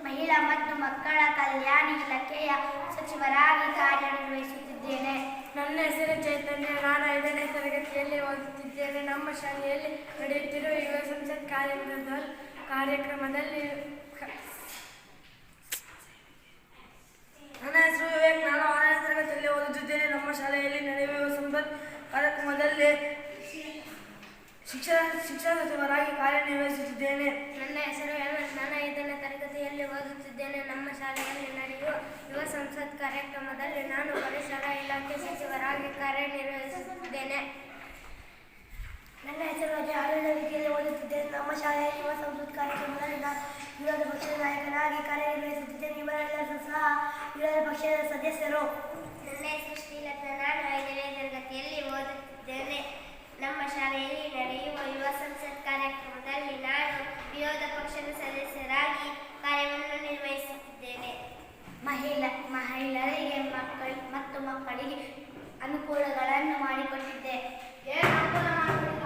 ಮಹಿಳಾ ಮತ್ತು ಮಕ್ಕಳ ಕಲ್ಯಾಣ ಇಲಾಖೆಯ ಸಚಿವರಾಗಿ ಕಾರ್ಯನಿರ್ವಹಿಸುತ್ತಿದ್ದೇನೆ. ನನ್ನ ಹೆಸರು ಚೈತನ್ಯ. ನಾನು 5ನೇ ತರಗತಿಯಲ್ಲಿ ಓದುತ್ತಿದ್ದೇನೆ. ನಮ್ಮ ಶಾಲೆಯಲ್ಲಿ ನಡೆಯುತ್ತಿರುವ ಯುವ ಸಂಸತ್ ಕಾರ್ಯಕ್ರಮದಲ್ಲಿ ನನ್ನ ಹೆಸರು ವಿವೇಕ್. ನಾನು 6ನೇ ತರಗತಿಯಲ್ಲಿ ಓದುತ್ತಿದ್ದೇನೆ. ನಮ್ಮ ಶಾಲೆಯಲ್ಲಿ ನಡೆಯುವ ಯುವ ಸಂಸತ್ ಕಾರ್ಯಕ್ರಮದಲ್ಲಿ ಶಿಕ್ಷಣ ಸಚಿವರಾಗಿ ಕಾರ್ಯನಿರ್ವಹಿಸುತ್ತಿದ್ದೇನೆ. ನನ್ನ ಹೆಸರು ಹೇಮಂತ್. ನಾನು 5ನೇ ತರಗತಿಯಲ್ಲಿ ಓದುತ್ತಿದ್ದೇನೆ. ನಮ್ಮ ಶಾಲೆಯಲ್ಲಿ ನಡೆಯುವ ಯುವ ಸಂಸತ್ ಕಾರ್ಯಕ್ರಮದಲ್ಲಿ ನಾನು ಪರಿಸರ ಇಲಾಖೆ ಸಚಿವರಾಗಿ ಕಾರ್ಯನಿರ್ವಹಿಸುತ್ತಿದ್ದೇನೆ. ನನ್ನ ಹೆಸರು ಅಜಯ್. 6ನೇ ತರಗತಿಯಲ್ಲಿ ಓದುತ್ತಿದ್ದೇನೆ. ನಮ್ಮ ಶಾಲೆಯಲ್ಲಿ ಯುವ ಸಂಸತ್ ಕಾರ್ಯಕ್ರಮದಲ್ಲಿ ನಾನು ವಿರೋಧ ಪಕ್ಷದ ನಾಯಕನಾಗಿ ಕಾರ್ಯನಿರ್ವಹಿಸುತ್ತಿದ್ದೇನೆ. ಇವರೆಲ್ಲರೂ ಸಹ ವಿರೋಧ ಪಕ್ಷದ ಸದಸ್ಯರು. ನನ್ನ ಹೆಸರು ಶ್ರೀಲತಾ. ನಾನು 5ನೇ ತರಗತಿಯಲ್ಲಿ ಓದುತ್ತಿದ್ದೇನೆ. ನಮ್ಮ ಶಾಲೆಯಲ್ಲಿ ನಡೆಯುವ ಯುವ ಸಂಸತ್ ಕಾರ್ಯಕ್ರಮದಲ್ಲಿ ನಾನು ವಿರೋಧ ಪಕ್ಷದ ಸದಸ್ಯರಾಗಿ ಕಾರ್ಯವನ್ನು ನಿರ್ವಹಿಸುತ್ತಿದ್ದೇನೆ. ಮಹಿಳೆಯರಿಗೆ ಮತ್ತು ಮಕ್ಕಳಿಗೆ ಅನುಕೂಲಗಳನ್ನು ಮಾಡಿಕೊಟ್ಟಿದ್ದೆ. ಏನು ಅನುಕೂಲ ಮಾಡಿಕೊಟ್ಟಿಲ್ಲ?